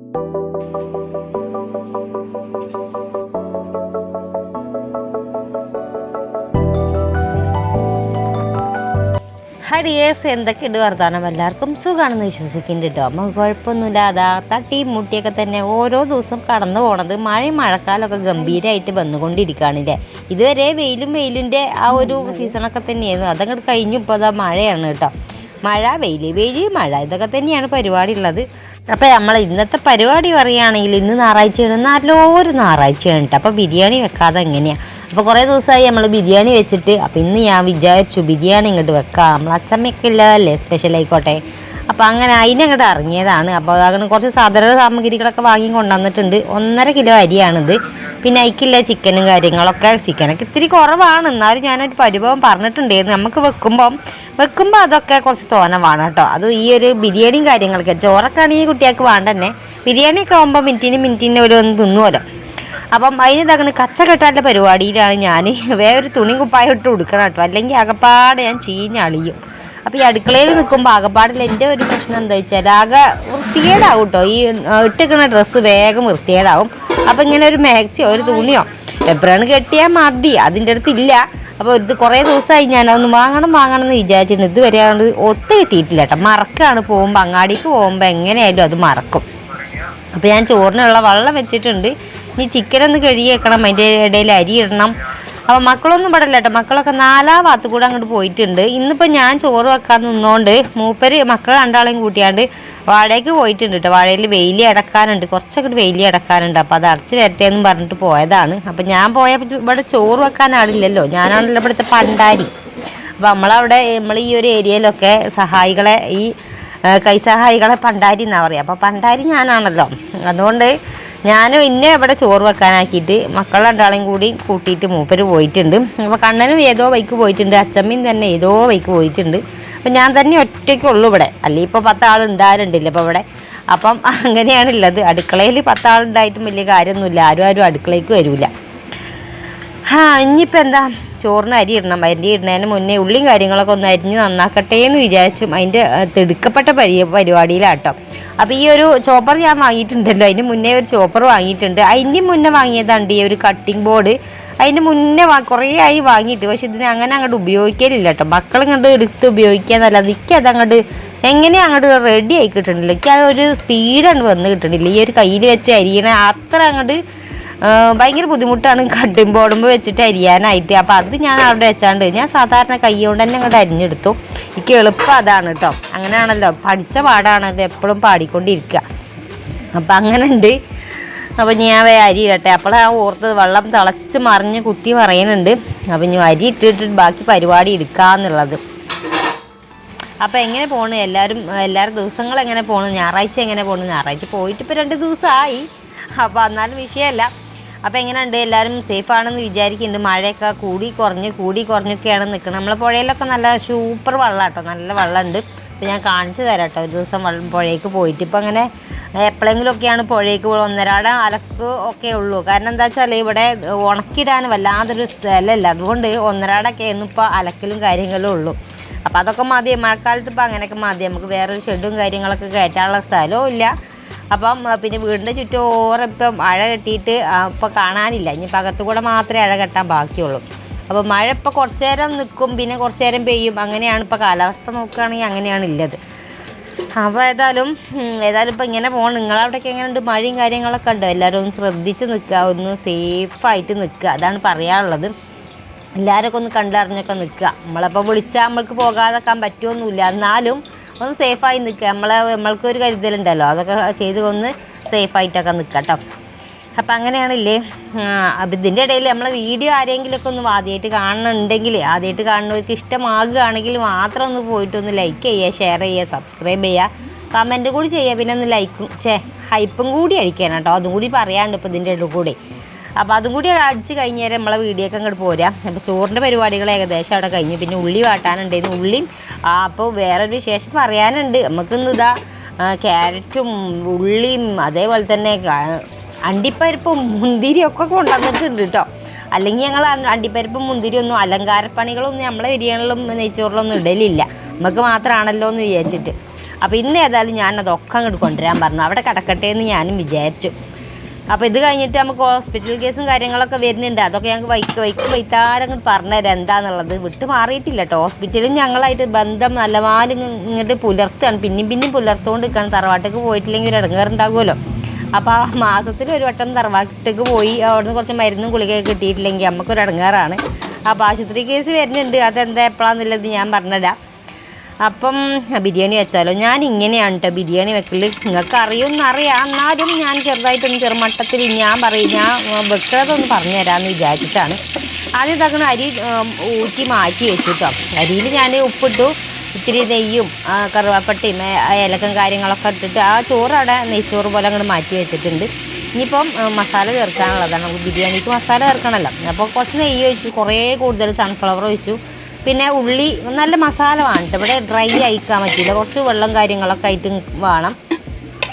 ഹരിയേഴ്സ്, എന്തൊക്കെയുണ്ട് വർത്തമാനം? എല്ലാവർക്കും സുഖമാണെന്ന് വിശ്വസിക്കുന്നുണ്ട് കേട്ടോ. നമുക്ക് കുഴപ്പമൊന്നുമില്ല. അതാ തട്ടിയും മുട്ടിയൊക്കെ തന്നെ ഓരോ ദിവസം കടന്നു പോണത്. മഴക്കാലമൊക്കെ ഗംഭീരമായിട്ട് വന്നുകൊണ്ടിരിക്കുകയാണില്ലേ. ഇതുവരെ വെയിലിൻ്റെ ആ ഒരു സീസണൊക്കെ തന്നെയായിരുന്നു. അതങ്ങോട്ട് കഴിഞ്ഞു. ഇപ്പോൾ അതാ മഴയാണ് കേട്ടോ. മഴ, വെയിൽ, മഴ, ഇതൊക്കെ തന്നെയാണ് പരിപാടി ഉള്ളത്. അപ്പോൾ നമ്മൾ ഇന്നത്തെ പരിപാടി പറയുകയാണെങ്കിൽ ഇന്ന് ഞായറാഴ്ചയാണ്, നല്ലൊരു ഞായറാഴ്ചയാണ് കേട്ടോ. അപ്പോൾ ബിരിയാണി വെക്കാതെ എങ്ങനെയാണ്? അപ്പോൾ കുറേ ദിവസമായി നമ്മൾ ബിരിയാണി വെച്ചിട്ട്. അപ്പോൾ ഇന്ന് ഞാൻ വിചാരിച്ചു ബിരിയാണി ഇങ്ങോട്ട് വെക്കാം. നമ്മൾ അച്ചമ്മയൊക്കെ ഇല്ലതല്ലേ, സ്പെഷ്യൽ ആയിക്കോട്ടെ. അപ്പോൾ അങ്ങനെ അതിനങ്ങോട്ട് ഇറങ്ങിയതാണ്. അപ്പോൾ അങ്ങനെ കുറച്ച് സാധന സാമഗ്രികളൊക്കെ വാങ്ങി കൊണ്ടുവന്നിട്ടുണ്ട്. 1.5 കിലോ അരിയാണിത്. പിന്നെ അതിക്കില്ല ചിക്കനും കാര്യങ്ങളൊക്കെ. ചിക്കനൊക്കെ ഇത്തിരി കുറവാണ്, എന്നാലും ഞാനൊരു പരിഭവം പറഞ്ഞിട്ടുണ്ടായിരുന്നു. നമുക്ക് വെക്കുമ്പോൾ അതൊക്കെ കുറച്ച് തോനമാണ് കേട്ടോ. അത് ഈ ഒരു ബിരിയാണിയും കാര്യങ്ങളൊക്കെ. ചോറൊക്കെ ആണെങ്കിൽ കുട്ടികൾക്ക് വേണ്ട തന്നെ. ബിരിയാണിയൊക്കെ ആകുമ്പോൾ മിനിറ്റിന് ഒരു ഒന്ന് തിന്നുമല്ലോ. അപ്പം അതിന് ഇതാകണം കച്ചകെട്ടാൻ്റെ പരിപാടിയിലാണ് ഞാൻ. വേറൊരു തുണി കുപ്പായം ഇട്ട് കൊടുക്കണം കേട്ടോ, അല്ലെങ്കിൽ അകപ്പാട് ഞാൻ ചീഞ്ഞളിയും. അപ്പോൾ ഈ അടുക്കളയിൽ നിൽക്കുമ്പോൾ അകപ്പാടിൽ എൻ്റെ ഒരു പ്രശ്നം എന്താ വെച്ചാൽ ആകെ വൃത്തികേടാവും കേട്ടോ. ഈ ഇട്ടിരിക്കുന്ന ഡ്രസ്സ് വേഗം വൃത്തികേടാവും. അപ്പോൾ ഇങ്ങനെ ഒരു മാക്സിയോ ഒരു തുണിയോ എപ്പോഴാണ് കെട്ടിയാൽ മതി, അതിൻ്റെ അടുത്തില്ല. അപ്പോൾ ഇത് കുറേ ദിവസമായി ഞാനതൊന്ന് വാങ്ങണം എന്ന് വിചാരിച്ചിട്ടുണ്ട്. ഇതുവരെ ഒത്തു കിട്ടിയിട്ടില്ല കേട്ടോ. മറക്കാണ്, പോകുമ്പോൾ അങ്ങാടിക്ക് പോകുമ്പോൾ എങ്ങനെയായാലും അത് മറക്കും. അപ്പോൾ ഞാൻ ചോറിനുള്ള വെള്ളം വെച്ചിട്ടുണ്ട്. ഇനി ചിക്കനൊന്ന് കഴുകി വെക്കണം, അതിൻ്റെ ഇടയിൽ അരി ഇടണം. അപ്പോൾ മക്കളൊന്നും പെടില്ല കേട്ടോ. മക്കളൊക്കെ 4 ഭാഗത്ത് കൂടെ അങ്ങോട്ട് പോയിട്ടുണ്ട്. ഇന്നിപ്പോൾ ഞാൻ ചോറ് വെക്കാൻ നിന്നുകൊണ്ട് മക്കൾ 2 കൂട്ടിയാണ്ട് വാഴയ്ക്ക് പോയിട്ടുണ്ട് കേട്ടോ. വാഴയിൽ വെയിലി അടക്കാനുണ്ട്, കുറച്ചൊക്കെ വെയിലി അടക്കാനുണ്ട്. അപ്പോൾ അത് അടച്ച് വരട്ടെ എന്ന് പറഞ്ഞിട്ട് പോയതാണ്. അപ്പോൾ ഞാൻ പോയപ്പോൾ ഇവിടെ ചോറ് വെക്കാൻ ആളില്ലല്ലോ, ഞാനാണല്ലോ ഇവിടുത്തെ പണ്ടാരി. അപ്പോൾ നമ്മൾ ഈ ഒരു ഏരിയയിലൊക്കെ സഹായികളെ, ഈ കൈസഹായികളെ പണ്ടാരി എന്നാണ് പറയുക. അപ്പോൾ പണ്ടാരി ഞാനാണല്ലോ. അതുകൊണ്ട് ഞാനും ഇവിടെ ചോറ് വെക്കാനാക്കിയിട്ട് മക്കൾ 2 കൂടി കൂട്ടിയിട്ട് മൂപ്പര് പോയിട്ടുണ്ട്. അപ്പോൾ കണ്ണനും ഏതോ വൈക്ക് പോയിട്ടുണ്ട്, അച്ചമ്മയും തന്നെ ഏതോ വൈക്ക് പോയിട്ടുണ്ട്. അപ്പം ഞാൻ തന്നെ ഒറ്റയ്ക്കുള്ളൂ ഇവിടെ. അല്ലെങ്കിൽ ഇപ്പോൾ 10 ആൾ ഉണ്ടാകാറുണ്ടില്ല ഇപ്പോൾ ഇവിടെ. അപ്പം അങ്ങനെയാണുള്ളത്. അടുക്കളയിൽ 10 ആളുണ്ടായിട്ടും വലിയ കാര്യമൊന്നുമില്ല. ആരും അടുക്കളയ്ക്ക് വരില്ല. ഇനിയിപ്പോൾ എന്താ, ചോറിന് അരി ഇടണം. അരി ഇടുന്നതിന് മുന്നേ ഉള്ളിയും കാര്യങ്ങളൊക്കെ ഒന്ന് അരിഞ്ഞ് നന്നാക്കട്ടെ എന്ന് വിചാരിച്ചു. അതിൻ്റെ തിടുക്കപ്പെട്ട പരിപാടിയിലാട്ടോ. അപ്പോൾ ഈ ഒരു ചോപ്പർ ഞാൻ വാങ്ങിയിട്ടുണ്ടല്ലോ, അതിന് മുന്നേ ഒരു ചോപ്പർ വാങ്ങിയിട്ടുണ്ട്. അതിൻ്റെ മുന്നേ വാങ്ങിയതാണ് ഈ ഒരു കട്ടിംഗ് ബോർഡ്. അതിന് മുന്നേ കുറേ ആയി വാങ്ങിയിട്ട്. പക്ഷെ ഇതിന് അങ്ങനെ അങ്ങോട്ട് ഉപയോഗിക്കലില്ല കേട്ടോ. മക്കളിങ്ങോട്ട് എടുത്ത് ഉപയോഗിക്കാന്നല്ല, എനിക്ക് അതങ്ങോട്ട് എങ്ങനെയാണ് അങ്ങോട്ട് റെഡി ആയി കിട്ടണില്ല. എനിക്ക് ആ ഒരു സ്പീഡാണ് വന്ന് കിട്ടണില്ല. ഈ ഒരു കയ്യിൽ വെച്ച് അരിയണ അത്ര അങ്ങോട്ട് ഭയങ്കര ബുദ്ധിമുട്ടാണ് കട്ടിംഗ് ബോർഡുമ്പോൾ വെച്ചിട്ട് അരിയാനായിട്ട്. അപ്പോൾ അത് ഞാൻ അവിടെ വെച്ചാണ്ട് ഞാൻ സാധാരണ കൈ കൊണ്ട് തന്നെ അങ്ങോട്ട് അരിഞ്ഞെടുത്തു. എനിക്ക് എളുപ്പം അതാണ് കേട്ടോ. അങ്ങനെയാണല്ലോ, പഠിച്ച പാടാണല്ലോ എപ്പോഴും പാടിക്കൊണ്ടിരിക്കുക. അപ്പം അങ്ങനെ ഉണ്ട്. അപ്പോൾ ഞാൻ അരി ഇടട്ടെ. അപ്പോൾ ആ ഓർത്തത് വെള്ളം തിളച്ച് മറിഞ്ഞ് കുത്തി പറയുന്നുണ്ട്. അപ്പോൾ ഞാൻ അരി ഇട്ടിട്ട് ബാക്കി പരിപാടി എടുക്കാമെന്നുള്ളത്. അപ്പോൾ എങ്ങനെ പോണ് എല്ലാവരും ദിവസങ്ങൾ എങ്ങനെ പോണ്? ഞായറാഴ്ച എങ്ങനെ പോണ്? ഞായറാഴ്ച പോയിട്ട് ഇപ്പോൾ 2 ദിവസമായി. അപ്പോൾ എന്നാലും വിഷയമല്ല. അപ്പോൾ എങ്ങനെയുണ്ട്? എല്ലാവരും സേഫാണെന്ന് വിചാരിക്കുന്നുണ്ട്. മഴയൊക്കെ കൂടി കുറഞ്ഞൊക്കെയാണ് നിൽക്കുന്നത്. നമ്മളെ പുഴയിലൊക്കെ നല്ല സൂപ്പർ വെള്ളം കേട്ടോ, നല്ല വെള്ളമുണ്ട്. അപ്പോൾ ഞാൻ കാണിച്ചു തരാം കേട്ടോ. ഒരു ദിവസം പുഴയ്ക്ക് പോയിട്ട്. ഇപ്പോൾ അങ്ങനെ എപ്പോഴെങ്കിലുമൊക്കെയാണ് പുഴയ്ക്ക് 1.5 അലക്ക് ഒക്കെ ഉള്ളൂ. കാരണം എന്താ വെച്ചാൽ ഇവിടെ ഉണക്കിടാൻ വല്ലാതൊരു സ്ഥലമല്ല. അതുകൊണ്ട് 1.5 ഇപ്പോൾ അലക്കലും കാര്യങ്ങളും ഉള്ളൂ. അപ്പോൾ അതൊക്കെ മതി. മഴക്കാലത്ത് ഇപ്പോൾ അങ്ങനെയൊക്കെ മതി. നമുക്ക് വേറൊരു ഷെഡും കാര്യങ്ങളൊക്കെ കയറ്റാനുള്ള സ്ഥലവും ഇല്ല. അപ്പം പിന്നെ വീടിൻ്റെ ചുറ്റോരം ഇപ്പം അഴ കെട്ടിയിട്ട് ഇപ്പോൾ കാണാനില്ല. ഇനിയിപ്പോൾ അകത്തു കൂടെ മാത്രമേ അഴ കെട്ടാൻ ബാക്കിയുള്ളൂ. അപ്പോൾ മഴ ഇപ്പോൾ കുറച്ച് നേരം നിൽക്കും, പിന്നെ കുറച്ച് നേരം പെയ്യും. അങ്ങനെയാണ് ഇപ്പോൾ കാലാവസ്ഥ നോക്കുകയാണെങ്കിൽ അങ്ങനെയാണ് ഉള്ളത്. അപ്പോൾ ഏതായാലും ഇപ്പോൾ ഇങ്ങനെ പോകണം. നിങ്ങളവിടെയൊക്കെ എങ്ങനെയുണ്ട്? മഴയും കാര്യങ്ങളൊക്കെ ഉണ്ടോ? എല്ലാവരും ഒന്ന് ശ്രദ്ധിച്ച് നിൽക്കുക, ഒന്ന് സേഫായിട്ട് നിൽക്കുക, അതാണ് പറയാനുള്ളത്. എല്ലാവരൊക്കെ ഒന്ന് കണ്ടറിഞ്ഞൊക്കെ നിൽക്കുക. നമ്മളപ്പോൾ വിളിച്ചാൽ നമ്മൾക്ക് പോകാതെക്കാൻ പറ്റുമൊന്നുമില്ല. എന്നാലും ഒന്ന് സേഫായി നിൽക്കുക. നമ്മൾക്കൊരു കരുതലുണ്ടല്ലോ, അതൊക്കെ ചെയ്ത് ഒന്ന് സേഫായിട്ടൊക്കെ നിൽക്കുക കേട്ടോ. അപ്പം അങ്ങനെയാണില്ലേ. അപ്പം ഇതിൻ്റെ ഇടയിൽ നമ്മളെ വീഡിയോ ആരെങ്കിലുമൊക്കെ ഒന്ന് ആദ്യമായിട്ട് കാണുന്നുണ്ടെങ്കിൽ, ആദ്യമായിട്ട് കാണുന്നവർക്ക് ഇഷ്ടമാകുകയാണെങ്കിൽ മാത്രം ഒന്ന് പോയിട്ടൊന്ന് ലൈക്ക് ചെയ്യുക, ഷെയർ ചെയ്യുക, സബ്സ്ക്രൈബ് ചെയ്യുക, കമൻറ്റ് കൂടി ചെയ്യുക. പിന്നെ ഒന്ന് ഹൈപ്പും കൂടി അടിക്കണം കേട്ടോ. അതും കൂടി പറയാണ്ട് ഇപ്പോൾ ഇതിൻ്റെ ഇടയിൽ കൂടി. അപ്പോൾ അതും കൂടി അടിച്ച് കഴിഞ്ഞാൽ നമ്മളെ വീഡിയോ ഒക്കെ അങ്ങോട്ട് പോരാ. അപ്പോൾ ചോറിൻ്റെ പരിപാടികൾ ഏകദേശം അവിടെ കഴിഞ്ഞു. പിന്നെ ഉള്ളി വാട്ടാനുണ്ടായിരുന്നു. ഉള്ളിയും അപ്പോൾ വേറൊരു വിശേഷം പറയാനുണ്ട്. നമുക്കിന്ന് ക്യാരറ്റും ഉള്ളിയും അതേപോലെ തന്നെ അണ്ടിപ്പരിപ്പും മുന്തിരിയൊക്കെ കൊണ്ടുവന്നിട്ടുണ്ട് കേട്ടോ. അല്ലെങ്കിൽ ഞങ്ങൾ അണ്ടിപ്പരിപ്പും മുന്തിരിയൊന്നും അലങ്കാരപ്പണികളൊന്നും നമ്മളെ ബിരിയാണിയിലും നെയ്ച്ചോറിലൊന്നും ഇടലില്ല. നമുക്ക് മാത്രമാണല്ലോ എന്ന് വിചാരിച്ചിട്ട്. അപ്പോൾ ഇന്ന് ഏതായാലും ഞാനതൊക്കെ അങ്ങോട്ട് കൊണ്ടുവരാൻ പറഞ്ഞു. അവിടെ കിടക്കട്ടെ എന്ന് ഞാനും വിചാരിച്ചു. അപ്പോൾ ഇത് കഴിഞ്ഞിട്ട് നമുക്ക് ഹോസ്പിറ്റൽ കേസും കാര്യങ്ങളൊക്കെ വരുന്നുണ്ട്. അതൊക്കെ ഞങ്ങൾക്ക് വൈത്താരങ്ങോട്ട് പറഞ്ഞുതരാം എന്താണെന്നുള്ളത്. വിട്ട് മാറിയിട്ടില്ല കേട്ടോ. ഹോസ്പിറ്റലും ഞങ്ങളായിട്ട് ബന്ധം നല്ലമാലും ഇങ്ങോട്ട് പുലർത്തുകയാണ്. പിന്നെയും പുലർത്തുകൊണ്ട് നിൽക്കുകയാണ്. തറവാട്ടിലേക്ക് പോയിട്ടില്ലെങ്കിൽ ഒരു ഇടങ്ങേറുണ്ടാകുമല്ലോ. അപ്പോൾ ആ മാസത്തിൽ ഒരു വട്ടം തറവാട്ടിലേക്ക് പോയി അവിടുന്ന് കുറച്ച് മരുന്നും ഗുളികയൊക്കെ കിട്ടിയിട്ടില്ലെങ്കിൽ നമുക്കൊരു ഇടങ്ങേറാണ്. അപ്പോൾ ആശുപത്രി കേസ് വരുന്നുണ്ട്. അതെന്താ എപ്പോഴാണെന്നുള്ളത് ഞാൻ പറഞ്ഞുതരാം. അപ്പം ബിരിയാണി വെച്ചാലോ. ഞാൻ ഇങ്ങനെയാണ് കേട്ടോ ബിരിയാണി വെക്കൽ. നിങ്ങൾക്ക് അറിയാം. എന്നാലും ഞാൻ ചെറുമട്ടത്തിൽ ഞാൻ വെക്കുന്നതൊന്ന് പറഞ്ഞു തരാമെന്ന് വിചാരിച്ചിട്ടാണ്. ആദ്യം തക്കണ അരി ഊറ്റി മാറ്റി വെച്ചു കേട്ടോ. അരിയിൽ ഞാൻ ഉപ്പിട്ടു, ഇത്തിരി നെയ്യും കറുവാപ്പട്ടയും ഏലക്കും കാര്യങ്ങളൊക്കെ ഇട്ടിട്ട് ആ ചോറ് അവിടെ നെയ്ച്ചോറ് പോലെ അങ്ങോട്ട് മാറ്റി വെച്ചിട്ടുണ്ട്. ഇനിയിപ്പം മസാല ചേർക്കാനുള്ളതാണ്. നമുക്ക് ബിരിയാണിക്ക് മസാല ചേർക്കണമല്ലോ. അപ്പോൾ കുറച്ച് നെയ്യ് ഒഴിച്ചു, കുറേ കൂടുതൽ സൺഫ്ലവർ ഒഴിച്ചു. പിന്നെ ഉള്ളി നല്ല മസാല വേണം. ഇവിടെ ഡ്രൈ അയക്കാൻ പറ്റില്ല, കുറച്ച് വെള്ളം കാര്യങ്ങളൊക്കെ ആയിട്ട് വേണം.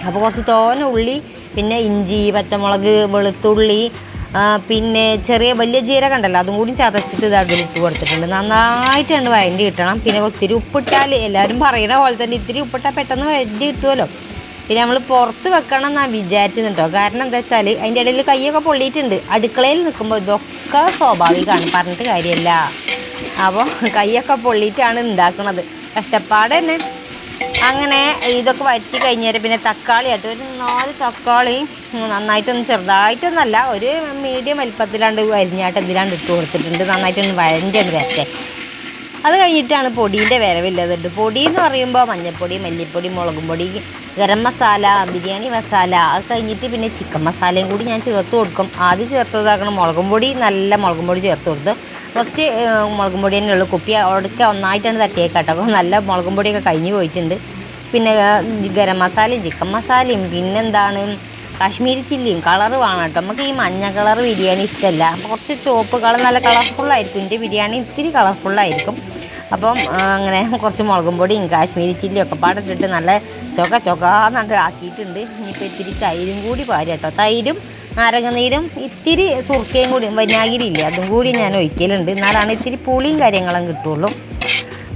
അപ്പോൾ കുറച്ച് തോന ഉള്ളി, പിന്നെ ഇഞ്ചി, പച്ചമുളക്, വെളുത്തുള്ളി, പിന്നെ വലിയ ജീരകം ഉണ്ടല്ലോ അതും കൂടി ചതച്ചിട്ട് ഇത് അതിലിട്ട് കൊടുത്തിട്ടുണ്ട്. നന്നായിട്ടുണ്ട് വഴണ്ടി കിട്ടണം. പിന്നെ ഒത്തിരി ഉപ്പിട്ടാൽ എല്ലാവരും പറയുന്ന പോലെ തന്നെ ഇത്തിരി ഉപ്പിട്ടാൽ പെട്ടെന്ന് വഴണ്ടി കിട്ടുമല്ലോ. പിന്നെ നമ്മൾ പുറത്ത് വെക്കണം എന്നാണ് വിചാരിച്ചിട്ടോ. കാരണം എന്താ വെച്ചാൽ അതിൻ്റെ ഇടയിൽ കൈയൊക്കെ പൊള്ളിയിട്ടുണ്ട്. അടുക്കളയിൽ നിൽക്കുമ്പോൾ ഇതൊക്കെ സ്വാഭാവികമാണ്, പറഞ്ഞിട്ട് കാര്യമല്ല. അപ്പോൾ കൈയൊക്കെ പൊള്ളിയിട്ടാണ് ഉണ്ടാക്കുന്നത്, കഷ്ടപ്പാട് തന്നെ. അങ്ങനെ ഇതൊക്കെ വഴറ്റി കഴിഞ്ഞാൽ പിന്നെ തക്കാളി ആയിട്ട് ഒരു 4 തക്കാളി നന്നായിട്ടൊന്ന് ചെറുതായിട്ടൊന്നല്ല, ഒരു മീഡിയം വലിപ്പത്തിലാണ്ട് അരിഞ്ഞായിട്ട് എന്തിലാണ്ട് ഇട്ട് കൊടുത്തിട്ടുണ്ട്. നന്നായിട്ടൊന്ന് വഴഞ്ഞൊന്ന് വരട്ടെ. അത് കഴിഞ്ഞിട്ടാണ് പൊടീൻ്റെ വരവില്ലതുണ്ട്. പൊടി എന്ന് പറയുമ്പോൾ മഞ്ഞൾപ്പൊടി, മല്ലിപ്പൊടി, മുളകും പൊടി, ഗരം മസാല, ബിരിയാണി മസാല, അത് കഴിഞ്ഞിട്ട് പിന്നെ ചിക്കൻ മസാലയും കൂടി ഞാൻ ചേർത്ത് കൊടുക്കും. ആദ്യം ചേർത്തതാക്കണം മുളകും പൊടി, നല്ല മുളകും പൊടി ചേർത്ത് കൊടുത്ത് കുറച്ച് മുളകും പൊടി തന്നെ ഉള്ളൂ. കുപ്പി അവിടേക്ക് ഒന്നായിട്ടാണ് തട്ടിയേക്കാട്ടോ. അപ്പോൾ നല്ല മുളകും പൊടിയൊക്കെ കഴിഞ്ഞ് പോയിട്ടുണ്ട്. പിന്നെ ഗരം മസാലയും ചിക്കൻ മസാലയും പിന്നെന്താണ് കാശ്മീരി ചില്ലിയും കളറ് വേണം കേട്ടോ. നമുക്ക് ഈ മഞ്ഞ കളർ ബിരിയാണി ഇഷ്ടമല്ല. അപ്പോൾ കുറച്ച് ചുവപ്പ് കളർ നല്ല കളർഫുള്ളായിരിക്കും. എൻ്റെ ബിരിയാണി ഇത്തിരി കളർഫുള്ളായിരിക്കും. അപ്പം അങ്ങനെ കുറച്ച് മുളകും പൊടിയും കാശ്മീരി ചില്ലിയും ഒക്കെ പാടിട്ടിട്ട് നല്ല ചൊക്കാന്നിട്ട് ആക്കിയിട്ടുണ്ട്. ഇനിയിപ്പോൾ ഇത്തിരി തൈരും കൂടി പാര് കേട്ടോ. തൈരും നാരങ്ങനീരും ഇത്തിരി സുർക്കയും കൂടി, വിനാഗിരി ഇല്ലേ അതും കൂടി ഞാൻ ഒഴിക്കലുണ്ട്. എന്നാലാണ് ഇത്തിരി പുളിയും കാര്യങ്ങളും കിട്ടുള്ളൂ.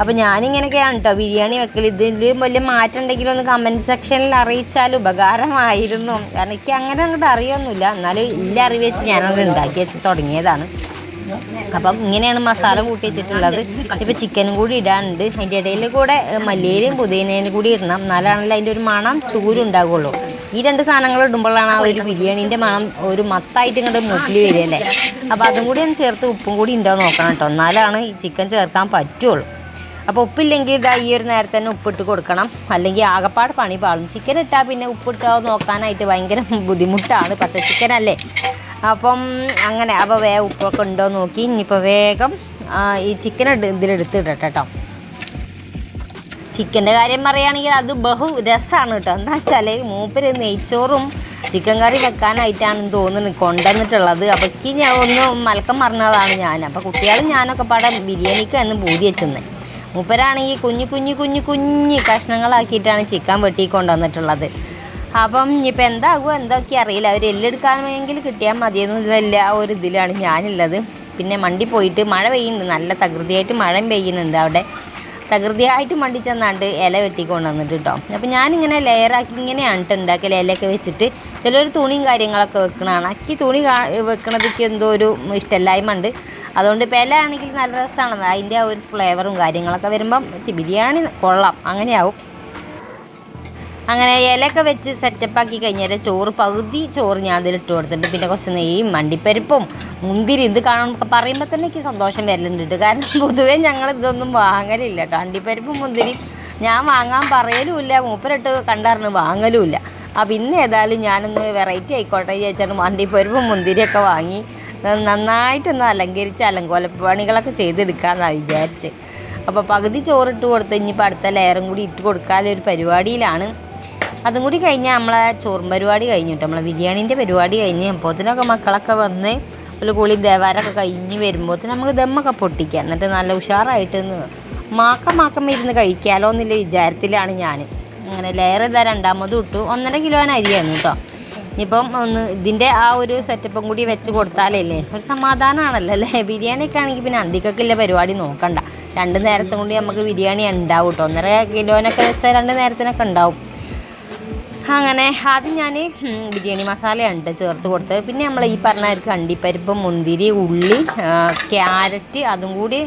അപ്പോൾ ഞാനിങ്ങനെയൊക്കെയാണ് കേട്ടോ ബിരിയാണി വെക്കൽ. ഇതിൽ വലിയ മാറ്റം ഉണ്ടെങ്കിലും ഒന്ന് കമൻറ്റ് സെക്ഷനിൽ അറിയിച്ചാൽ ഉപകാരമായിരുന്നു. കാരണം എനിക്ക് അങ്ങനെ അങ്ങോട്ട് അറിയൊന്നുമില്ല, എന്നാലും ഇല്ല അറിവ് വെച്ച് ഞാനത് ഉണ്ടാക്കി തുടങ്ങിയതാണ്. അപ്പം ഇങ്ങനെയാണ് മസാല കൂട്ടി വെച്ചിട്ടുള്ളത്. ഇപ്പോൾ ചിക്കനും കൂടി ഇടാനുണ്ട്. അതിൻ്റെ ഇടയിൽ കൂടെ മല്ലിയിലും പുതിനയിലും കൂടി ഇടണം, എന്നാലാണല്ലോ അതിൻ്റെ ഒരു മണം ചൂരുണ്ടാകുള്ളൂ. ഈ 2 സാധനങ്ങൾ ഇടുമ്പോഴാണ് ആ ഒരു ബിരിയാണീൻ്റെ മണം ഒരു മത്തായിട്ട് ഇങ്ങോട്ട് മൂട്ടിൽ വരികയല്ലേ. അപ്പോൾ അതും കൂടി ഒന്ന് ചേർത്ത് ഉപ്പും കൂടി ഉണ്ടോ നോക്കണം കേട്ടോ, എന്നാലാണ് ഈ ചിക്കൻ ചേർക്കാൻ പറ്റുള്ളൂ. അപ്പോൾ ഉപ്പില്ലെങ്കിൽ ഇതാ ഈ ഒരു നേരത്തെ തന്നെ ഉപ്പിട്ട് കൊടുക്കണം, അല്ലെങ്കിൽ ആകപ്പാട് പണി പാളും. ചിക്കൻ ഇട്ടാൽ പിന്നെ ഉപ്പിട്ടോ നോക്കാനായിട്ട് ഭയങ്കര ബുദ്ധിമുട്ടാണ്, പച്ച ചിക്കനല്ലേ. അപ്പം അങ്ങനെ അപ്പോൾ ഉപ്പൊക്കെ ഉണ്ടോ നോക്കി ഇനിയിപ്പോൾ വേഗം ഈ ചിക്കൻ ഇതിലെടുത്തിടട്ടെ കേട്ടോ. ചിക്കൻ്റെ കാര്യം പറയുകയാണെങ്കിൽ അത് ബഹു രസമാണ് കേട്ടോ. എന്താ വെച്ചാൽ മൂപ്പര് നെയ്ച്ചോറും ചിക്കൻ കറി വെക്കാനായിട്ടാണെന്ന് തോന്നുന്നു കൊണ്ടുവന്നിട്ടുള്ളത്. അപ്പോൾ എനിക്ക് ഞാൻ ഒന്ന് മലക്കം മറന്നതാണ് ഞാൻ. അപ്പോൾ കുട്ടികളും ഞാനൊക്കെ പാടെ ബിരിയാണിക്ക് എന്ന് പൂതി വെച്ചെന്ന്. മൂപ്പരാണെങ്കിൽ കുഞ്ഞു കഷ്ണങ്ങളാക്കിയിട്ടാണ് ചിക്കൻ വെട്ടി കൊണ്ടുവന്നിട്ടുള്ളത്. അപ്പം ഇനിയിപ്പോൾ എന്താകുമോ എന്തൊക്കെ അറിയില്ല. അവർ എല്ലെടുക്കാൻ വേണമെങ്കിൽ കിട്ടിയാൽ മതിയെന്നതല്ല ആ ഒരു ഇതിലാണ് ഞാനുള്ളത്. പിന്നെ മണ്ടി പോയിട്ട് മഴ പെയ്യുന്നുണ്ട്, നല്ല തകൃതിയായിട്ട് മഴയും പെയ്യുന്നുണ്ട്. അവിടെ തകൃതിയായിട്ട് മണ്ടി ചെന്നാണ്ട് ഇല വെട്ടിക്കൊണ്ട് വന്നിട്ട് കേട്ടോ. അപ്പോൾ ഞാനിങ്ങനെ ലെയറാക്കി ഇങ്ങനെയാണ് ഉണ്ടാക്കൽ. ഇലയൊക്കെ വെച്ചിട്ട് ചിലൊരു തുണിയും കാര്യങ്ങളൊക്കെ വെക്കണതാണ്. അക്കി തുണി വെക്കണതൊക്കെ എന്തോ ഒരു ഇഷ്ടമില്ലായ്മ ഉണ്ട്. അതുകൊണ്ട് ഇപ്പോൾ ഇല ആണെങ്കിൽ നല്ല രസമാണ്, അതിൻ്റെ ആ ഒരു ഫ്ലേവറും കാര്യങ്ങളൊക്കെ വരുമ്പം ബിരിയാണി കൊള്ളാം, അങ്ങനെയാവും. അങ്ങനെ ഇലയൊക്കെ വെച്ച് സെറ്റപ്പാക്കി കഴിഞ്ഞാൽ പകുതി ചോറ് ഞാൻ അതിലിട്ട് കൊടുത്തിട്ടുണ്ട്. പിന്നെ കുറച്ച് നെയ്യും അണ്ടിപ്പരിപ്പും മുന്തിരി ഇത് പറയുമ്പോൾ തന്നെ എനിക്ക് സന്തോഷം വരലുണ്ട്. കാരണം പൊതുവേ ഞങ്ങൾ ഇതൊന്നും വാങ്ങലില്ല കേട്ടോ. അണ്ടിപ്പരിപ്പും മുന്തിരി ഞാൻ വാങ്ങാൻ പറയലുമില്ല, മൂപ്പരിട്ട് കണ്ടറിഞ്ഞ് വാങ്ങലുമില്ല. അപ്പോൾ ഇന്ന് ഏതായാലും ഞാനൊന്ന് വെറൈറ്റി ആയിക്കോട്ടെ ചോദിച്ചാൽ അണ്ടിപ്പരിപ്പും മുന്തിരിയൊക്കെ വാങ്ങി നന്നായിട്ടൊന്ന് അലങ്കരിച്ച് അലങ്കോലപ്പണികളൊക്കെ ചെയ്തെടുക്കാമെന്നാണ് വിചാരിച്ച്. അപ്പോൾ പകുതി ചോറിട്ട് കൊടുത്ത് ഇനിയിപ്പോൾ അടുത്ത ലെയറും കൂടി ഇട്ട് കൊടുക്കാനൊരു പരിപാടിയിലാണ്. അതും കൂടി കഴിഞ്ഞാൽ നമ്മളെ ചോറും പരിപാടി കഴിഞ്ഞു കേട്ടോ. നമ്മളെ ബിരിയാണീൻ്റെ പരിപാടി കഴിഞ്ഞ് അപ്പോഴത്തേനൊക്കെ മക്കളൊക്കെ വന്ന് ഒരു കുളി ദേവാരൊക്കെ കഴിഞ്ഞ് വരുമ്പോഴത്തേന് നമുക്ക് ദമ്മൊക്കെ പൊട്ടിക്കാം. എന്നിട്ട് നല്ല ഉഷാറായിട്ട് മാക്കം ഇരുന്ന് കഴിക്കാമല്ലോ എന്നുള്ള വിചാരത്തിലാണ് ഞാൻ. അങ്ങനെ ലെയർ ഇതാ രണ്ടാമതും ഇട്ടു. 1.5 കിലോ അരിയാണ് കേട്ടോ. ഇപ്പം ഒന്ന് ഇതിൻ്റെ ആ ഒരു സെറ്റപ്പും കൂടി വെച്ച് കൊടുത്താലല്ലേ ഒരു സമാധാനമാണല്ലോ അല്ലേ. ബിരിയാണിയൊക്കെ ആണെങ്കിൽ പിന്നെ അന്തിക്കൊക്കെ പരിപാടി നോക്കണ്ട, 2 നേരത്തും കൊണ്ട് നമുക്ക് ബിരിയാണി ഉണ്ടാവും കേട്ടോ. 1.5 കിലോനൊക്കെ വെച്ചാൽ 2 നേരത്തിനൊക്കെ ഉണ്ടാവും. അങ്ങനെ ആദ്യം ഞാൻ ബിരിയാണി മസാലയാണ് ചേർത്ത് കൊടുത്തത്. പിന്നെ നമ്മൾ ഈ പറഞ്ഞ അണ്ടിപ്പരിപ്പ്, മുന്തിരി, ഉള്ളി, ക്യാരറ്റ് അതും കൂടി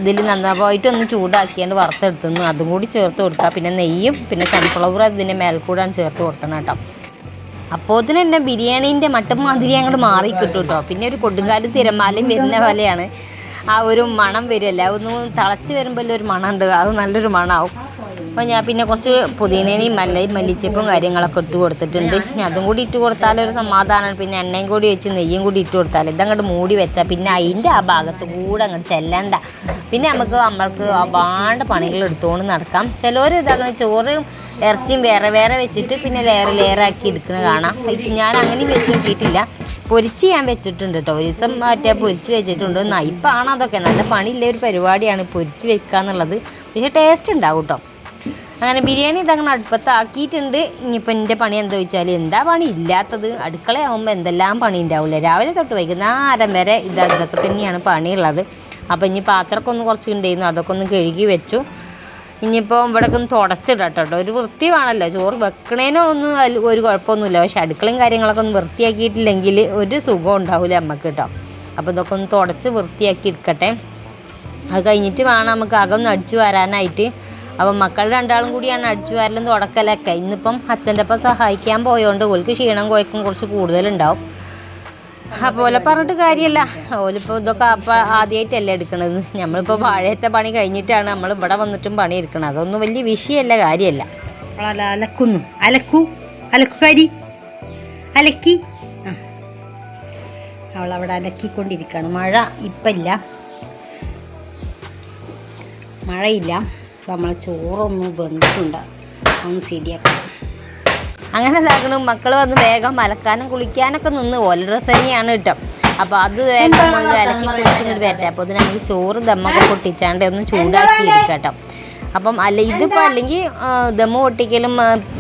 ഇതിൽ നന്നായിട്ടൊന്ന് ചൂടാക്കിയാണ്ട് വറുത്തെടുത്തുന്നു, അതും കൂടി ചേർത്ത് കൊടുക്കുക. പിന്നെ നെയ്യും പിന്നെ സൺഫ്ലവർ അതിൻ്റെ മേൽക്കൂടാൻ ചേർത്ത് കൊടുക്കണം കേട്ടോ. അപ്പോൾ തന്നെ ബിരിയാണീൻ്റെ മട്ടും മാതിരി അങ്ങോട്ട് മാറി കിട്ടും കേട്ടോ. പിന്നെ ഒരു കൊടുങ്കാലും തിരമാലയും വരുന്ന പോലെയാണ് ആ ഒരു മണം വരുമല്ല, അതൊന്ന് തിളച്ച് വരുമ്പോൾ ഒരു മണം ഉണ്ട്, അത് നല്ലൊരു മണമാവും. അപ്പോൾ ഞാൻ പിന്നെ കുറച്ച് പുതിനയും മല്ലിച്ചപ്പും കാര്യങ്ങളൊക്കെ ഇട്ട് കൊടുത്തിട്ടുണ്ട്. അതും കൂടി ഇട്ട് കൊടുത്താലൊരു സമാധാനമാണ്. പിന്നെ എണ്ണയും കൂടി വെച്ച് നെയ്യും കൂടി ഇട്ട് കൊടുത്താൽ ഇതങ്ങോട്ട് മൂടി വെച്ചാൽ പിന്നെ അതിൻ്റെ ആ ഭാഗത്ത് കൂടെ അങ്ങോട്ട് ചെല്ലണ്ട. പിന്നെ നമ്മൾക്ക് അപാണ്ട പണികൾ എടുത്തുകൊണ്ട് നടക്കാം. ചിലവർ ഇതാക്കുന്ന ചോറും ഇറച്ചിയും വേറെ വേറെ വെച്ചിട്ട് പിന്നെ ലെയറാക്കി എടുക്കുന്നത് കാണാം. ഞാൻ അങ്ങനെ വെച്ച് നോക്കിയിട്ടില്ല. പൊരിച്ച് ഞാൻ വെച്ചിട്ടുണ്ട് കേട്ടോ, ഒരു ദിവസം പൊരിച്ച് വെച്ചിട്ടുണ്ട്. നയിപ്പാണ് അതൊക്കെ, നല്ല പണിയില്ല ഒരു പരിപാടിയാണ് പൊരിച്ച് വെക്കുക എന്നുള്ളത്. പക്ഷേ ടേസ്റ്റ് ഉണ്ടാവും കേട്ടോ. അങ്ങനെ ബിരിയാണി ഇതങ്ങനെ അടുപ്പത്താക്കിയിട്ടുണ്ട്. ഇനിയിപ്പോൾ എൻ്റെ പണി എന്താ ചോദിച്ചാൽ എന്താ പണി ഇല്ലാത്തത്, അടുക്കളയാകുമ്പോൾ എന്തെല്ലാം പണി ഉണ്ടാവില്ല. രാവിലെ തൊട്ട് വൈകുന്നേരം വരെ ഇതൊക്കെ തന്നെയാണ് പണിയുള്ളത്. അപ്പോൾ ഇനി പാത്രമൊക്കെ ഒന്ന് കുറച്ച് ഉണ്ടായിരുന്നു, അതൊക്കെ ഒന്ന് കഴുകി വെച്ചു. ഇനിയിപ്പോൾ ഇവിടെയൊക്കെ ഒന്ന് തുടച്ചിടാം കേട്ടോ. ഒരു വൃത്തി വേണമല്ലോ, ചോറ് വെക്കണേനോ ഒന്നും ഒരു കുഴപ്പമൊന്നുമില്ല. പക്ഷെ അടുക്കളയും കാര്യങ്ങളൊക്കെ ഒന്ന് വൃത്തിയാക്കിയിട്ടില്ലെങ്കിൽ ഒരു സുഖം ഉണ്ടാവില്ല നമുക്ക് കേട്ടോ. അപ്പോൾ ഇതൊക്കെ ഒന്ന് തുടച്ച് വൃത്തിയാക്കി എടുക്കട്ടെ. അത് കഴിഞ്ഞിട്ട് വേണം നമുക്ക് അകം അടിച്ചു വരാനായിട്ട്. അപ്പം മക്കൾ 2 കൂടിയാണ് അടിച്ചു വരലും തുടക്കലൊക്കെ. ഇന്നിപ്പം അച്ഛൻ്റെ ഒപ്പം സഹായിക്കാൻ പോയതുകൊണ്ട് ഓൾക്ക് ക്ഷീണം കുഴക്കും കുറച്ച് കൂടുതലുണ്ടാവും. അതുപോലെ പറഞ്ഞിട്ട് കാര്യമല്ല, ഓലിപ്പോൾ ഇതൊക്കെ അപ്പം ആദ്യമായിട്ടല്ലേ എടുക്കണത്. നമ്മളിപ്പോൾ വാഴയത്തെ പണി കഴിഞ്ഞിട്ടാണ് നമ്മൾ ഇവിടെ വന്നിട്ടും പണി എടുക്കണം. അതൊന്നും വലിയ വിഷയമല്ല, കാര്യമല്ല. അലക്കുകാരി അലക്കി അവളവിടെ അലക്കിക്കൊണ്ടിരിക്കുകയാണ്. മഴ ഇപ്പം ഇല്ല, മഴയില്ല. അപ്പം നമ്മളെ ചോറൊന്നും വെന്തിട്ടുണ്ട്, ഒന്ന് ശരിയാക്കാം. അങ്ങനെ ഇതാക്കണം. മക്കൾ വന്ന് വേഗം അലക്കാനും കുളിക്കാനൊക്കെ നിന്ന് ഓല ഡ്രസ്സ് തന്നെയാണ് കേട്ടോ. അപ്പോൾ അത് വേഗം അലക്കി കുളിച്ചിട്ട് വരട്ടെ. അപ്പോൾ ഇതിന് നമുക്ക് ചോറ് ദമ്മൊക്കെ പൊട്ടിച്ചാണ്ട് ഒന്ന് ചൂടാക്കി എടുക്കാം കേട്ടോ. അപ്പം ഇതിപ്പോൾ അല്ലെങ്കിൽ ദമ്മ് പൊട്ടിക്കലും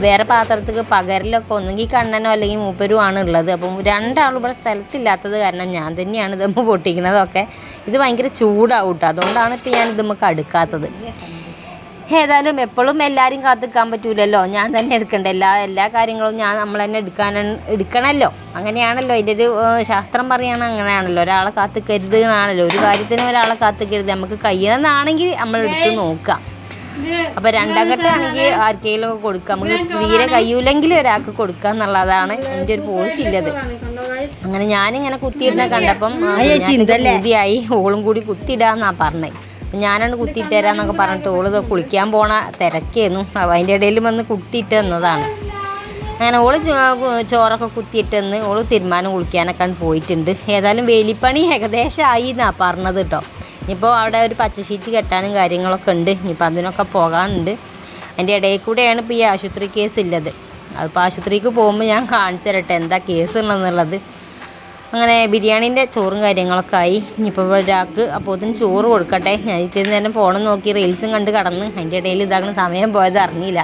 വേറെ പാത്രത്തിൽ പകരലൊക്കെ ഒന്നെങ്കിൽ കണ്ണനോ അല്ലെങ്കിൽ മൂപ്പരും ആണ് ഉള്ളത്. അപ്പം 2 ആളും ഇവിടെ സ്ഥലത്തില്ലാത്തത് കാരണം ഞാൻ തന്നെയാണ് ദമ്മ് പൊട്ടിക്കുന്നതൊക്കെ. ഇത് ഭയങ്കര ചൂടാവും കേട്ടോ, അതുകൊണ്ടാണ് ഇപ്പോൾ ഞാൻ ഇതുമ്മക്ക് അടുക്കാത്തത്. ഏതായാലും എപ്പോഴും എല്ലാവരും കാത്തിക്കാൻ പറ്റൂലല്ലോ, ഞാൻ തന്നെ എടുക്കണ്ടേ. എല്ലാ കാര്യങ്ങളും നമ്മൾ തന്നെ എടുക്കണമല്ലോ. അങ്ങനെയാണല്ലോ അതിൻ്റെ ഒരു ശാസ്ത്രം പറയുകയാണെങ്കിൽ അങ്ങനെയാണല്ലോ. ഒരാളെ കാത്തിക്കരുത് എന്നാണല്ലോ, ഒരു കാര്യത്തിന് ഒരാളെ കാത്തിക്കരുത്. നമുക്ക് കഴിയുന്നതാണെങ്കിൽ നമ്മൾ എടുത്ത് നോക്കാം. അപ്പോൾ 2 ഘട്ടമാണെങ്കിൽ ആർക്കെങ്കിലും ഒക്കെ കൊടുക്കാം. നമുക്ക് തീരെ കഴിയൂലെങ്കിൽ ഒരാൾക്ക് കൊടുക്കുക എന്നുള്ളതാണ് എൻ്റെ ഒരു പോളിസി ഉള്ളത്. അങ്ങനെ ഞാനിങ്ങനെ കുത്തിയിടുന്ന കണ്ടപ്പം പൂതിയായി, ഓളും കൂടി കുത്തിയിടാന്നാണ് പറഞ്ഞത്. ഞാനാണ് കുത്തിയിട്ട് തരാമെന്നൊക്കെ പറഞ്ഞിട്ട് ഓള് കുളിക്കാൻ പോണ തിരക്കായിരുന്നു. അതിൻ്റെ ഇടയിൽ വന്ന് കുത്തിയിട്ട് തന്നതാണ്. അങ്ങനെ ഓള് ചോറൊക്കെ കുത്തിയിട്ടെന്ന് ഓള് തീരുമാനം കുളിക്കാനൊക്കെ പോയിട്ടുണ്ട്. ഏതായാലും വേലിപ്പണി ഏകദേശം ആയി എന്നാണ് പറഞ്ഞത് കേട്ടോ. ഇനിയിപ്പോൾ അവിടെ ഒരു പച്ചശീറ്റ് കെട്ടാനും കാര്യങ്ങളൊക്കെ ഉണ്ട്. ഇനിയിപ്പോൾ അതിനൊക്കെ പോകാനുണ്ട്. അതിൻ്റെ ഇടയിൽ കൂടെയാണ് ഇപ്പോൾ ഈ ആശുപത്രി കേസ് ഉള്ളത്. അതിപ്പോൾ ആശുപത്രിക്ക് പോകുമ്പോൾ ഞാൻ കാണിച്ചു തരട്ടെ എന്താ കേസ് ഉള്ളതെന്നുള്ളത്. അങ്ങനെ ബിരിയാണീൻ്റെ ചോറും കാര്യങ്ങളൊക്കെ ആയി. ഇനിയിപ്പോൾ ഒരാൾക്ക് അപ്പോൾ ഇതിന് ചോറ് കൊടുക്കട്ടെ. ഞാൻ ഇത്തിരി നേരം ഫോണും നോക്കി റീൽസും കണ്ട് കടന്ന് അതിൻ്റെ ഇടയിൽ ഇതാക്കുന്ന സമയം പോയത് അറിഞ്ഞില്ല.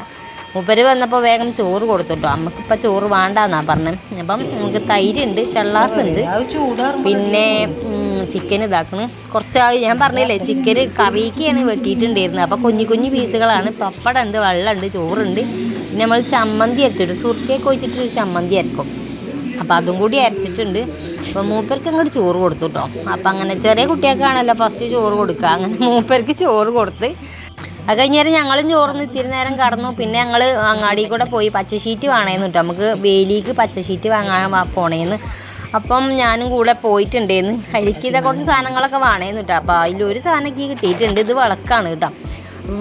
മൂപ്പര് വന്നപ്പോൾ വേഗം ചോറ് കൊടുത്തിട്ടോ. നമുക്കിപ്പോൾ ചോറ് വേണ്ടാന്നാണ് പറഞ്ഞത്. അപ്പം നമുക്ക് തൈരുണ്ട്, ചള്ളാസുണ്ട്, പിന്നെ ചിക്കൻ ഇതാക്കണം. കുറച്ചായി ഞാൻ പറഞ്ഞില്ലേ, ചിക്കൻ കറിക്കാണ് വെട്ടിയിട്ടുണ്ടായിരുന്നത്. അപ്പോൾ കുഞ്ഞു പീസുകളാണ്. പപ്പടം ഉണ്ട്, വെള്ളമുണ്ട്, ചോറുണ്ട്. പിന്നെ നമ്മൾ ചമ്മന്തി അരച്ചിട്ട് സുർക്കയൊക്കെ ഒഴിച്ചിട്ടൊരു ചമ്മന്തി അരക്കും. അപ്പോൾ അതും കൂടി അരച്ചിട്ടുണ്ട്. അപ്പോൾ മൂപ്പർക്ക് അങ്ങോട്ട് ചോറ് കൊടുത്തു കേട്ടോ. അപ്പം അങ്ങനെ ചെറിയ കുട്ടികൾക്കാണല്ലോ ഫസ്റ്റ് ചോറ് കൊടുക്കുക. അങ്ങനെ മൂപ്പർക്ക് ചോറ് കൊടുത്ത് അത് കഴിഞ്ഞേരം ഞങ്ങളും ചോറിന് ഇത്തിരി നേരം കടന്നു. പിന്നെ ഞങ്ങൾ അങ്ങാടി കൂടെ പോയി പച്ചശീറ്റ് വേണേന്ന് കേട്ടോ. നമുക്ക് വേലിക്ക് പച്ചശീറ്റ് വാങ്ങാൻ പോണേന്ന്. അപ്പം ഞാനും കൂടെ പോയിട്ടുണ്ടായിരുന്നു. അതിലേക്ക് ഇതൊക്കെ കുറച്ച് സാധനങ്ങളൊക്കെ വേണേന്ന് കേട്ടോ. അപ്പോൾ അതിലൊരു സാധനമൊക്കെ കിട്ടിയിട്ടുണ്ട്. ഇത് വിളക്കാണ് കേട്ടോ.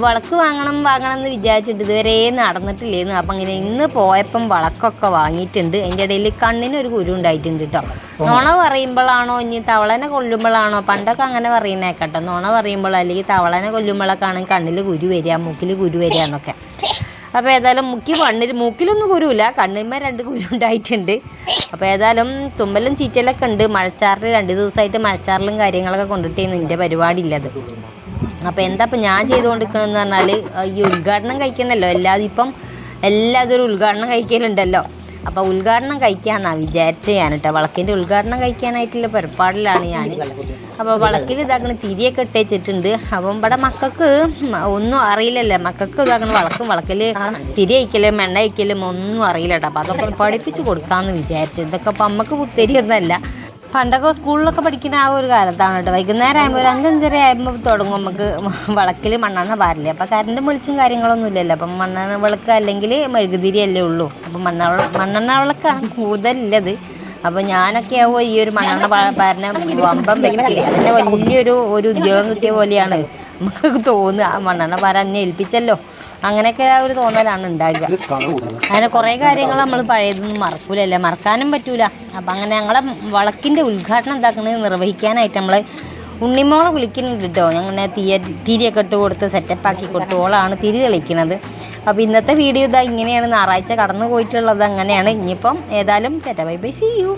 വിളക്ക് വാങ്ങണം എന്ന് വിചാരിച്ചിട്ട് ഇതുവരെ നടന്നിട്ടില്ലായിരുന്നു. അപ്പം ഇങ്ങനെ ഇന്ന് പോയപ്പം വിളക്കൊക്കെ വാങ്ങിയിട്ടുണ്ട്. അതിൻ്റെ ഇടയിൽ കണ്ണിനൊരു കുരു ഉണ്ടായിട്ടുണ്ട് കേട്ടോ. നുണ പറയുമ്പോഴാണോ ഇനി തവളനെ കൊല്ലുമ്പോഴാണോ, പണ്ടൊക്കെ അങ്ങനെ പറയുന്നേക്കട്ടോ. നുണ പറയുമ്പോൾ അല്ലെങ്കിൽ തവളനെ കൊല്ലുമ്പോഴൊക്കെയാണ് കണ്ണിൽ കുരു വരിക, മൂക്കിൽ കുരു വരിക എന്നൊക്കെ. അപ്പോൾ ഏതായാലും മൂക്കിലൊന്നും കുരുവില്ല, കണ്ണിന്മേൽ 2 കുരു ഉണ്ടായിട്ടുണ്ട്. അപ്പോൾ ഏതായാലും തുമ്പലും ചീറ്റലൊക്കെ ഉണ്ട്. മഴച്ചാറിൽ 2 ദിവസമായിട്ട് മഴച്ചാറിലും കാര്യങ്ങളൊക്കെ കൊണ്ടിട്ടായിരുന്നു എൻ്റെ പരിപാടി ഇല്ലത്. അപ്പോൾ എന്താ ഇപ്പം ഞാൻ ചെയ്തുകൊണ്ടിരിക്കണമെന്ന് പറഞ്ഞാൽ ഈ ഉദ്ഘാടനം കഴിക്കണമല്ലോ. എല്ലാതും ഒരു ഉദ്ഘാടനം കഴിക്കലുണ്ടല്ലോ. അപ്പോൾ ഉദ്ഘാടനം കഴിക്കാമെന്നാണ് വിചാരിച്ച് ഞാൻ കേട്ടോ. വിളക്കിൻ്റെ ഉദ്ഘാടനം കഴിക്കാനായിട്ടുള്ള പുറപ്പാടിലാണ് ഞാൻ. അപ്പോൾ വിളക്കിൽ ഇതാക്കണ തിരിയൊക്കെ ഇട്ടേച്ചിട്ടുണ്ട്. അപ്പം ഇവിടെ മക്കൾക്ക് ഒന്നും അറിയില്ലല്ലോ, മക്കൾക്ക് ഇതാക്കണ വിളക്കിൽ തിരി അയക്കലും എണ്ണ അയക്കലും ഒന്നും അറിയില്ല കേട്ടോ. അപ്പോൾ അതൊക്കെ പഠിപ്പിച്ച് കൊടുക്കാമെന്ന് വിചാരിച്ചു. ഇതൊക്കെ അപ്പം അമ്മക്ക് പുത്തരിയൊന്നുമല്ല. പണ്ടൊക്കെ സ്കൂളിലൊക്കെ പഠിക്കുന്ന ആ ഒരു കാലത്താണ് കേട്ടോ. വൈകുന്നേരം ആകുമ്പോൾ ഒരു 5-5:30 ആകുമ്പോൾ തുടങ്ങും നമുക്ക് വിളക്കിൽ മണ്ണെണ്ണ പാരില്ലേ. അപ്പോൾ കറണ്ട് വെളിച്ചും കാര്യങ്ങളൊന്നും ഇല്ലല്ലോ. അപ്പം മണ്ണെണ്ണ വിളക്ക് അല്ലെങ്കിൽ മെഴുകുതിരി അല്ലേ ഉള്ളൂ. അപ്പം മണ്ണെണ്ണ വിളക്കാണ് കൂടുതലുള്ളത്. അപ്പോൾ ഞാനൊക്കെ ആവുമ്പോൾ ഈ ഒരു മണ്ണെണ്ണ പാരന വമ്പം വെക്കില്ല. അതിൻ്റെ വലിയൊരു ഉദ്യോഗം കിട്ടിയ പോലെയാണ് നമുക്ക് തോന്നുക. മണ്ണെണ്ണ പാരാൻ എന്നെ ഏൽപ്പിച്ചല്ലോ, അങ്ങനെയൊക്കെ ആ ഒരു തോന്നലാണ് ഉണ്ടാകുക. അങ്ങനെ കുറേ കാര്യങ്ങൾ നമ്മൾ പഴയതൊന്നും മറക്കൂലല്ലേ, മറക്കാനും പറ്റൂല. അപ്പം അങ്ങനെ ഞങ്ങളെ വിളക്കിൻ്റെ ഉദ്ഘാടനം എന്താക്കണത് നിർവഹിക്കാനായിട്ട് നമ്മൾ ഉണ്ണിമോളെ വിളിക്കുന്നുണ്ട് കേട്ടോ. അങ്ങനെ തിരിയൊക്കെ ഇട്ട് കൊടുത്ത് സെറ്റപ്പാക്കി കൊടുത്തു. ഓളാണ് തിരി തെളിക്കുന്നത്. അപ്പോൾ ഇന്നത്തെ വീഡിയോ ഇതാ ഇങ്ങനെയാണ്. ഞായറാഴ്ച കടന്നു പോയിട്ടുള്ളത് അങ്ങനെയാണ്. ഇനിയിപ്പം ഏതായാലും ബൈ ബൈ, സീ യു.